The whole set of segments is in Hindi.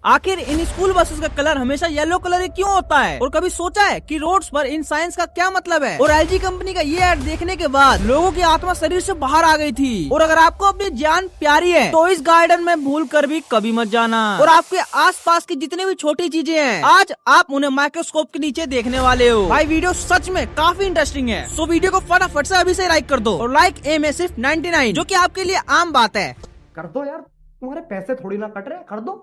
आखिर इन स्कूल बसेस का कलर हमेशा येलो कलर ही क्यों होता है? और कभी सोचा है कि रोड्स पर इन साइंस का क्या मतलब है? और एलजी कंपनी का ये ऐड देखने के बाद लोगों की आत्मा शरीर से बाहर आ गई थी। और अगर आपको अपनी जान प्यारी है तो इस गार्डन में भूल कर भी कभी मत जाना। और आपके आसपास की जितनी भी छोटी चीजें हैं आज आप उन्हें माइक्रोस्कोप के नीचे देखने वाले हो। भाई वीडियो सच में काफी इंटरेस्टिंग है, सो वीडियो को फटाफट से अभी से लाइक कर दो। और लाइक एम है सिर्फ 99, जो कि आपके लिए आम बात है। कर दो यार, तुम्हारे पैसे थोड़ी ना कट रहे, कर दो।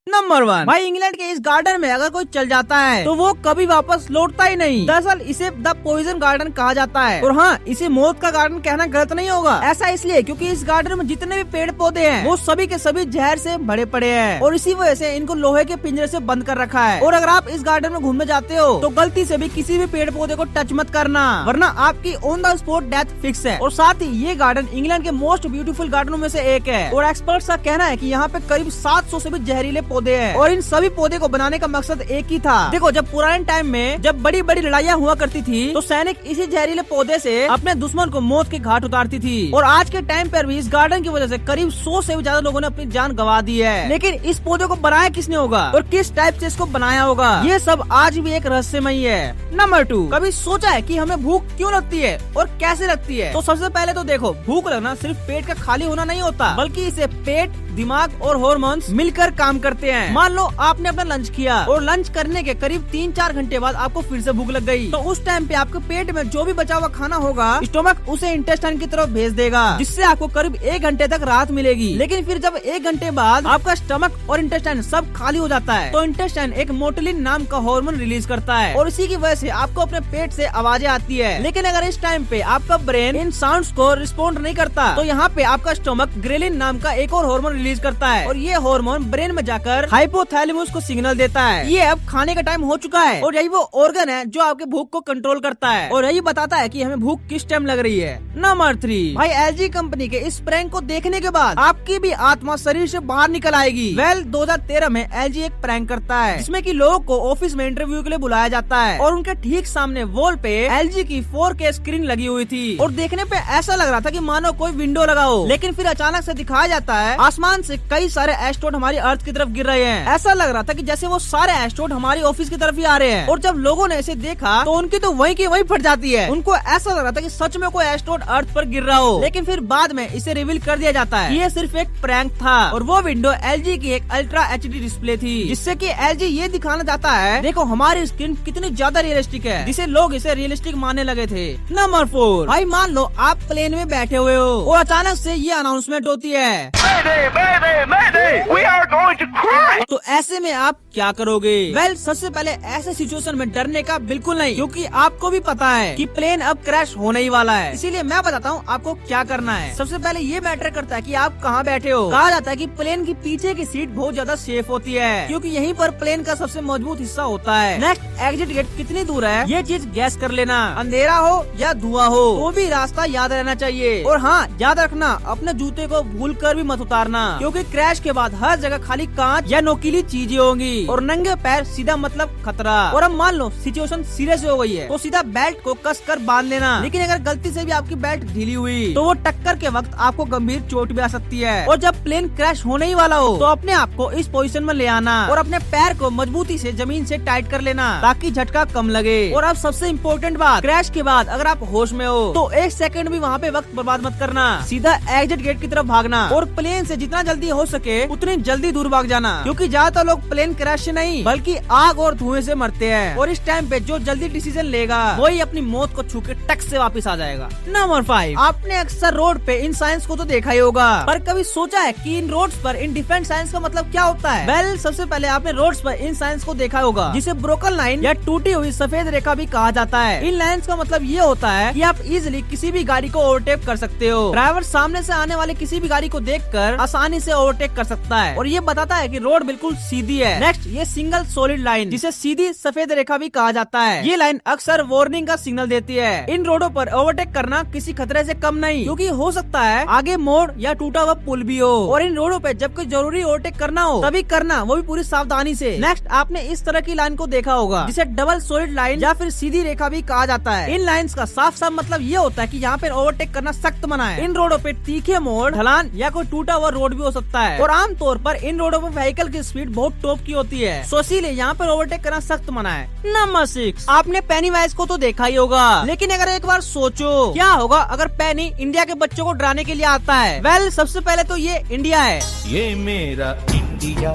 नंबर 1, भाई इंग्लैंड के इस गार्डन में अगर कोई चल जाता है तो वो कभी वापस लौटता ही नहीं। दरअसल इसे द पॉइजन गार्डन कहा जाता है। और हाँ, इसे मौत का गार्डन कहना गलत नहीं होगा। ऐसा इसलिए क्योंकि इस गार्डन में जितने भी पेड़ पौधे हैं वो सभी के सभी जहर से भरे पड़े हैं और इसी वजह से इनको लोहे के पिंजरे से बंद कर रखा है। और अगर आप इस गार्डन में घूमने जाते हो तो गलती से भी किसी भी पेड़ पौधे को टच मत करना, वरना आपकी on the spot death fix है। और साथ ही ये गार्डन इंग्लैंड के मोस्ट ब्यूटीफुल गार्डनों में से एक है। और एक्सपर्ट्स का कहना है कि यहाँ पे करीब 700 से भी जहरीले पौधे हैं। और इन सभी पौधे को बनाने का मकसद एक ही था। देखो, जब पुराने टाइम में जब बड़ी बड़ी लड़ाइयाँ हुआ करती थी तो सैनिक इसी जहरीले पौधे से अपने दुश्मन को मौत के घाट उतारती थी। और आज के टाइम पर भी इस गार्डन की वजह से करीब 100 से भी ज्यादा लोगों ने अपनी जान गंवा दी है। लेकिन इस पौधे को बनाया किसने होगा और किस टाइप से इसको बनाया होगा, ये सब आज भी एक रहस्यमयी है। नंबर 2, कभी सोचा है कि हमें भूख क्यों लगती है और कैसे लगती है? तो सबसे पहले तो देखो, भूख लगना सिर्फ पेट का खाली होना नहीं होता, बल्कि इसे पेट, दिमाग और हार्मोन्स मिलकर काम करते हैं। मान लो आपने अपना लंच किया और लंच करने के करीब 3-4 घंटे बाद आपको फिर से भूख लग गई, तो उस टाइम पे आपके पेट में जो भी बचा हुआ खाना होगा स्टोमक उसे इंटेस्टाइन की तरफ भेज देगा, जिससे आपको करीब 1 घंटे तक राहत मिलेगी। लेकिन फिर जब 1 घंटे बाद आपका स्टमक और इंटेस्टाइन सब खाली हो जाता है तो इंटेस्टाइन एक मोटिलिन नाम का हार्मोन रिलीज करता है और इसी की वजह से आपको अपने पेट से आवाजें आती है। लेकिन अगर इस टाइम पे आपका ब्रेन इन साउंड्स को रिस्पॉन्ड नहीं करता तो यहाँ पे आपका स्टोमक ग्रेलिन नाम का एक और हार्मोन रिलीज करता है और ये हार्मोन ब्रेन में जाकर हाइपोथैलेमस को सिग्नल देता है ये अब खाने का टाइम हो चुका है। और यही वो ऑर्गन है जो आपके भूख को कंट्रोल करता है और यही बताता है कि हमें भूख किस टाइम लग रही है। नंबर 3, भाई एलजी कंपनी के इस प्रैंक को देखने के बाद आपकी भी आत्मा शरीर से बाहर निकल आएगी। 2013 में एलजी एक प्रैंक करता है जिसमें कि लोगों को ऑफिस में इंटरव्यू के लिए बुलाया जाता है और उनके ठीक सामने वॉल पे एलजी की 4K स्क्रीन लगी हुई थी और देखने पे ऐसा लग रहा था कि मानो कोई विंडो लगा हो। लेकिन फिर अचानक से दिखाया जाता है आसमान से कई सारे एस्ट्रोड हमारी अर्थ की तरफ गिर रहे हैं। ऐसा लग रहा था कि जैसे वो सारे एस्ट्रोड हमारी ऑफिस की तरफ ही आ रहे हैं। और जब लोगों ने इसे देखा तो उनकी तो वहीं की वहीं फट जाती है। उनको ऐसा लग रहा था कि सच में कोई एस्ट्रोड अर्थ पर गिर रहा हो। लेकिन फिर बाद में इसे रिवील कर दिया जाता है ये सिर्फ एक प्रैंक था और वो विंडो एलजी की एक अल्ट्रा एचडी डिस्प्ले थी, जिससे कि एलजी ये दिखाना चाहता है देखो हमारी स्क्रीन कितनी ज्यादा रियलिस्टिक है, जिसे लोग इसे रियलिस्टिक मानने लगे थे। नंबर 4, भाई मान लो आप प्लेन में बैठे हुए हो और अचानक से ये अनाउंसमेंट होती है We are going to cry. तो ऐसे में आप क्या करोगे? सबसे पहले ऐसे सिचुएशन में डरने का बिल्कुल नहीं, क्योंकि आपको भी पता है कि प्लेन अब क्रैश होने ही वाला है। इसीलिए मैं बताता हूँ आपको क्या करना है। सबसे पहले ये मैटर करता है कि आप कहाँ बैठे हो। कहा जाता है कि प्लेन की पीछे की सीट बहुत ज्यादा सेफ होती है, क्योंकि यहीं पर प्लेन का सबसे मजबूत हिस्सा होता है। नेक्स्ट एग्जिट गेट कितनी दूर है ये चीज गैस कर लेना, अंधेरा हो या धुआं हो तो भी रास्ता याद रहना चाहिए। और हाँ, याद रखना अपने जूते को भूल कर भी मत उतारना, क्योंकि क्रैश के बाद हर जगह खाली कांच या नोकीली चीजें होंगी और नंगे पैर सीधा मतलब खतरा। और अब मान लो सिचुएशन सीरियस हो गई है तो सीधा बेल्ट को कस कर बांध लेना। लेकिन अगर गलती से भी आपकी बेल्ट ढीली हुई तो वो टक्कर के वक्त आपको गंभीर चोट भी आ सकती है। और जब प्लेन क्रैश होने ही वाला हो तो अपने आप को इस पोजीशन में ले आना और अपने पैर को मजबूती से जमीन से टाइट कर लेना ताकि झटका कम लगे। और अब सबसे इम्पोर्टेंट बात, क्रैश के बाद अगर आप होश में हो तो 1 सेकंड भी वहाँ पे वक्त बर्बाद मत करना, सीधा एग्जिट गेट की तरफ भागना और प्लेन से जितना जल्दी हो सके उतनी जल्दी दूर भाग जाना, क्योंकि ज्यादातर लोग प्लेन क्रैश से नहीं बल्कि आग और धुएं से मरते हैं। और इस टाइम पे जो जल्दी डिसीजन लेगा वही अपनी मौत को छू के टक से वापस आ जाएगा। नंबर 5, आपने अक्सर रोड पे इन साइंस को तो देखा ही होगा, पर कभी सोचा है कि इन रोड्स पर इन डिफरेंट साइंस का मतलब क्या होता है? सबसे पहले आपने रोड्स पर इन साइंस को देखा होगा जिसे ब्रोकन लाइन या टूटी हुई सफेद रेखा भी कहा जाता है। इन लाइंस का मतलब ये होता है कि आप इजिली किसी भी गाड़ी को ओवरटेक कर सकते हो। ड्राइवर सामने से आने वाले किसी भी गाड़ी को देखकर आसानी से ओवरटेक कर सकता है और ये बताता है कि रोड बिल्कुल सीधी है। नेक्स्ट, ये सिंगल सॉलिड लाइन जिसे सीधी सफेद रेखा भी कहा जाता है। ये लाइन अक्सर वार्निंग का सिग्नल देती है। इन रोडों पर ओवरटेक करना किसी खतरे से कम नहीं, क्योंकि हो सकता है आगे मोड़ या टूटा हुआ पुल भी हो। और इन रोडों पे जब कोई जरूरी ओवरटेक करना हो तभी करना, वो भी पूरी सावधानी से। नेक्स्ट, आपने इस तरह की लाइन को देखा होगा जिसे डबल सॉलिड लाइन या फिर सीधी रेखा भी कहा जाता है। इन लाइन्स का साफ साफ मतलब ये होता है कि यहाँ पे ओवरटेक करना सख्त मना है। इन रोडों पे तीखे मोड़, ढलान या कोई टूटा हुआ रोड रोड भी हो सकता है और आमतौर पर इन रोडों पर व्हीकल की स्पीड बहुत टॉप की होती है, सो इसीलिए यहाँ पर ओवरटेक करना सख्त मना है। नंबर 6, आपने पेनीवाइज को तो देखा ही होगा, लेकिन अगर एक बार सोचो क्या होगा अगर पेनी इंडिया के बच्चों को डराने के लिए आता है। वेल, सबसे पहले तो ये इंडिया है। ये मेरा इंडिया,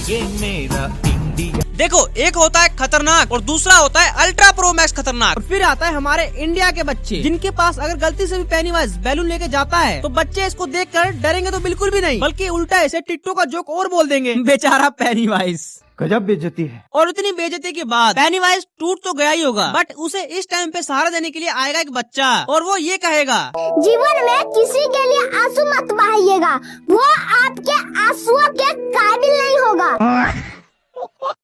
ये मेरा इंडिया। देखो, एक होता है खतरनाक और दूसरा होता है अल्ट्रा प्रो मैक्स खतरनाक। और फिर आता है हमारे इंडिया के बच्चे, जिनके पास अगर गलती से भी पेनीवाइज बैलून लेके जाता है तो बच्चे इसको देखकर डरेंगे तो बिल्कुल भी नहीं, बल्कि उल्टा ऐसे टिट्टो का जोक और बोल देंगे, बेचारा पेनीवाइज। गजब बेइज्जती है। और इतनी बेइज्जती के बाद पेनीवाइज टूट तो गया ही होगा, बट उसे इस टाइम पे सहारा देने के लिए आएगा एक बच्चा और वो ये कहेगा, जीवन में किसी के लिए आंसू मत बहाइएगा, वो आपके आंसुओं के काबिल नहीं होगा।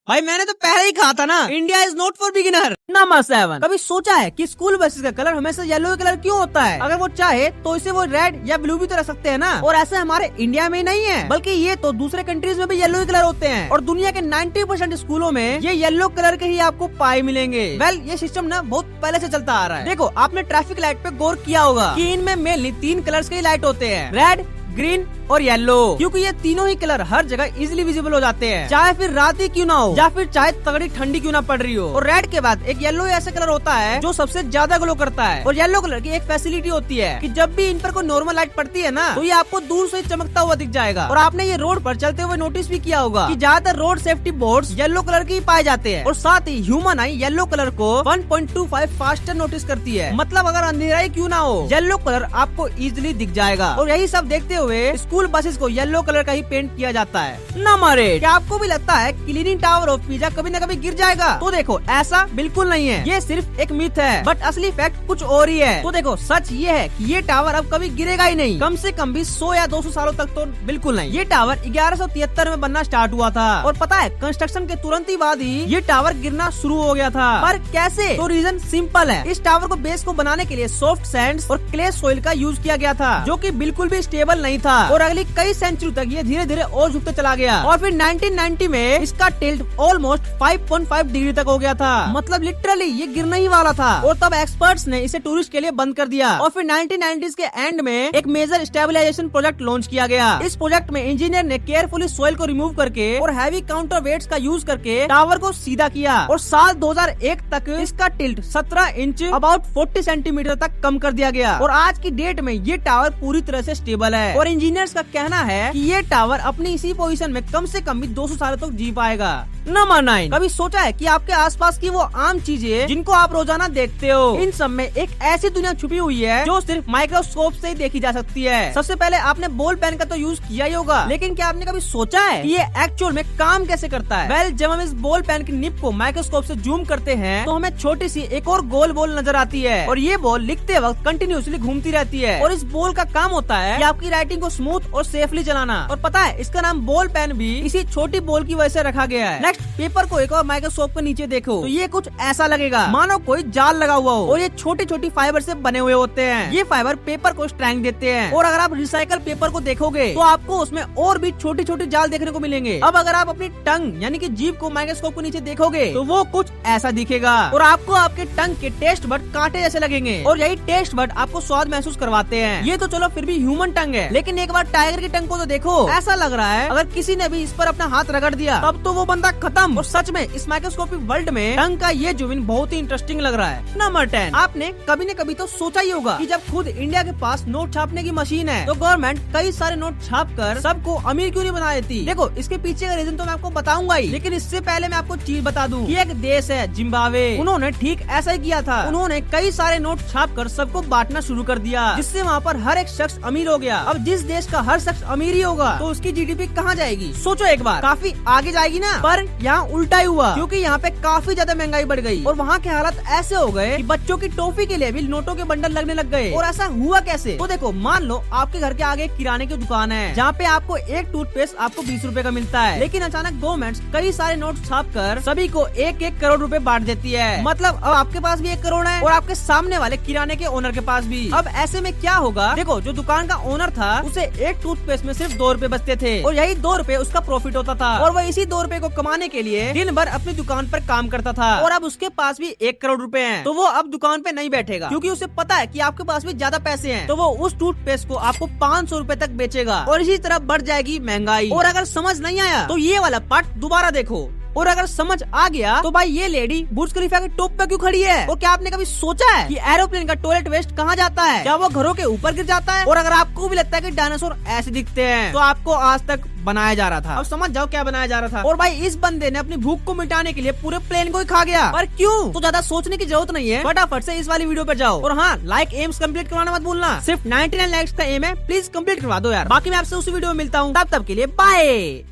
भाई मैंने तो पहले ही कहा था ना, India is not for beginner. Number 7, कभी सोचा है कि स्कूल बसेस का कलर हमेशा येलो कलर क्यों होता है? अगर वो चाहे तो इसे वो रेड या ब्लू भी तो रख सकते हैं ना। और ऐसे हमारे इंडिया में ही नहीं है, बल्कि ये तो दूसरे कंट्रीज में भी येलो कलर होते हैं और दुनिया के 90% स्कूलों में ये येलो कलर के ही आपको पाए मिलेंगे। वेल, ये सिस्टम ना बहुत पहले से चलता आ रहा है। देखो, आपने ट्रैफिक लाइट पे गौर किया होगा कि इनमें मेनली 3 कलर्स के लाइट होते हैं, रेड, ग्रीन और येलो, क्योंकि ये तीनों ही कलर हर जगह इजीली विजिबल हो जाते हैं, चाहे फिर रात ही क्यों ना हो या फिर चाहे तगड़ी ठंडी क्यों ना पड़ रही हो। और रेड के बाद एक येलो ऐसा कलर होता है जो सबसे ज्यादा ग्लो करता है। और येलो कलर की एक फैसिलिटी होती है कि जब भी इन पर कोई नॉर्मल लाइट पड़ती है ना, तो ये आपको दूर से चमकता हुआ दिख जाएगा। और आपने ये रोड पर चलते हुए नोटिस भी किया होगा कि ज्यादातर road safety boards yellow colour के ही पाए जाते हैं। और साथ ही ह्यूमन आई येलो कलर को 1.25 फास्टर नोटिस करती है, मतलब अगर अंधेरा ही क्यों ना हो, येलो कलर आपको इजिली दिख जाएगा। और यही सब देखते हुए स्कूल बसेस को येलो कलर का ही पेंट किया जाता है। नंबर 8, क्या आपको भी लगता है कि लीनिंग टावर ऑफ पिज़ा कभी न कभी गिर जाएगा? तो देखो, ऐसा बिल्कुल नहीं है, ये सिर्फ एक मिथ है, बट असली फैक्ट कुछ और ही है। तो देखो, सच ये है कि ये टावर अब कभी गिरेगा ही नहीं, कम से कम भी 100 या 200 सालों तक तो बिल्कुल नहीं। ये टावर 1173 में बनना स्टार्ट हुआ था और पता है, कंस्ट्रक्शन के तुरंत ही बाद ही ये टावर गिरना शुरू हो गया था। पर कैसे? तो रीजन सिंपल है, इस टावर को बेस को बनाने के लिए सॉफ्ट सैंड्स और क्ले सॉइल का यूज किया गया था, जो कि बिल्कुल भी स्टेबल नहीं था। और अगली कई सेंचुरी तक ये धीरे धीरे और झुकते चला गया और फिर 1990 में इसका टिल्ट ऑलमोस्ट 5.5 डिग्री तक हो गया था, मतलब लिटरली ये गिरने ही वाला था। और तब एक्सपर्ट्स ने इसे टूरिस्ट के लिए बंद कर दिया और फिर 1990s के एंड में एक मेजर स्टेबलाइजेशन प्रोजेक्ट लॉन्च किया गया। इस प्रोजेक्ट में इंजीनियर ने केयरफुली सॉइल को रिमूव करके और हैवी काउंटर वेट्स का यूज करके टावर को सीधा किया और साल 2001 तक इसका टिल्ट 17 इंच अबाउट 40 सेंटीमीटर तक कम कर दिया गया। और आज की डेट में ये टावर पूरी तरह से स्टेबल है और इंजीनियर्स का कहना है कि ये टावर अपनी इसी पोजीशन में कम से कम भी 200 सालों तक जी पाएगा। नंबर 9, कभी सोचा है कि आपके आसपास की वो आम चीजें जिनको आप रोजाना देखते हो, इन सब में एक ऐसी दुनिया छुपी हुई है जो सिर्फ माइक्रोस्कोप से ही देखी जा सकती है। सबसे पहले आपने बॉल पेन का तो यूज किया ही होगा, लेकिन क्या आपने कभी सोचा है कि ये एक्चुअल में काम कैसे करता है? वेल, जब हम इस बॉल पेन की निप को माइक्रोस्कोप से जूम करते हैं तो हमें छोटी सी एक और गोल बॉल नजर आती है और ये बॉल लिखते वक्त कंटिन्यूअसली घूमती रहती है। और इस बॉल का काम होता है कि आपकी राइटिंग को स्मूथ और सेफली चलाना। और पता है, इसका नाम बॉल पेन भी इसी छोटी बॉल की वजह से रखा गया है। नेक्स्ट, पेपर को एक और माइक्रोस्कोप के नीचे देखो तो ये कुछ ऐसा लगेगा मानो कोई जाल लगा हुआ हो और ये छोटी छोटी फाइबर से बने हुए होते हैं। ये फाइबर पेपर को स्ट्रेंथ देते हैं और अगर आप रिसाइकल पेपर को देखोगे तो आपको उसमें और भी छोटी छोटी जाल देखने को मिलेंगे। अब अगर आप अपनी टंग यानी कि जीभ को माइक्रोस्कोप के नीचे देखोगे तो वो कुछ ऐसा दिखेगा और आपको आपके टंग के टेस्ट बड कांटे जैसे लगेंगे और यही टेस्ट बड आपको स्वाद महसूस करवाते हैं। ये तो चलो फिर भी ह्यूमन टंग है, लेकिन एक बार टाइगर की टंग को तो देखो, ऐसा लग रहा है अगर किसी ने भी इस पर अपना हाथ रगड़ दिया तब तो वो बंदा खत्म। और सच में इस माइक्रोस्कोपिक वर्ल्ड में टंग का ये जुबिन बहुत ही इंटरेस्टिंग लग रहा है। नंबर 10, आपने कभी न कभी तो सोचा ही होगा कि जब खुद इंडिया के पास नोट छापने की मशीन है तो गवर्नमेंट कई सारे नोट छाप कर सबको अमीर क्यों नहीं बना देती? देखो, इसके पीछे का रीजन तो मैं आपको बताऊंगा ही, लेकिन इससे पहले मैं आपको चीज बता दूं कि एक देश है जिम्बाब्वे, उन्होंने ठीक ऐसा ही किया था। उन्होंने कई सारे नोट छाप कर सबको बांटना शुरू कर दिया, जिससे वहाँ पर हर एक शख्स अमीर हो गया। अब जिस देश का हर शख्स अमीर ही होगा तो उसकी जीडीपी कहाँ जाएगी? सोचो एक बार, काफी आगे जाएगी ना। पर यहाँ उल्टा ही हुआ, क्योंकि यहाँ पे काफी ज्यादा महंगाई बढ़ गई और वहाँ के हालात ऐसे हो गए कि बच्चों की टॉफी के लिए भी नोटों के बंडल लगने लग गए। और ऐसा हुआ कैसे? तो देखो, मान लो आपके घर के आगे एक किराने की दुकान है जहाँ पे आपको एक टूथपेस्ट आपको 20 रुपए का मिलता है, लेकिन अचानक गवर्नमेंट कई सारे नोट छाप कर सभी को 1-1 करोड़ रुपए बांट देती है। मतलब अब आपके पास भी 1 करोड़ है और आपके सामने वाले किराने के ओनर के पास भी। अब ऐसे में क्या होगा? देखो, जो दुकान का ओनर था उसे एक टूथपेस्ट में सिर्फ 2 रुपए बचते थे और यही 2 रुपए उसका प्रॉफिट होता था और वह इसी 2 रुपए को कमाने के के लिए दिन भर अपनी दुकान पर काम करता था और अब उसके पास भी 1 करोड़ रुपए हैं, तो वो अब दुकान पे नहीं बैठेगा क्योंकि उसे पता है कि आपके पास भी ज्यादा पैसे हैं, तो वो उस टूथपेस्ट को आपको 500 रुपए तक बेचेगा और इसी तरह बढ़ जाएगी महंगाई। और अगर समझ नहीं आया तो ये वाला पार्ट दोबारा देखो, और अगर समझ आ गया तो भाई ये लेडी बुर्ज खलीफा के टॉप पे क्यों खड़ी है? और क्या आपने कभी सोचा है कि एरोप्लेन का टॉयलेट वेस्ट कहाँ जाता है? क्या वो घरों के ऊपर गिर जाता है? और अगर आपको भी लगता है कि डायनासोर ऐसे दिखते हैं तो आपको आज तक बनाया जा रहा था। अब समझ जाओ क्या बनाया जा रहा था। और भाई इस बंदे ने अपनी भूख को मिटाने के लिए पूरे प्लेन को ही खा गया। पर क्यों? तो ज्यादा सोचने की जरूरत नहीं है, फटाफट से इस वाली वीडियो पे जाओ। और हाँ, लाइक एम्स कंप्लीट करवाना मत भूलना, सिर्फ 99 लाइक्स का एम है, प्लीज कंप्लीट करवा दो यार। बाकी मैं आपसे उसी वीडियो में मिलता हूँ, तब के लिए बाय।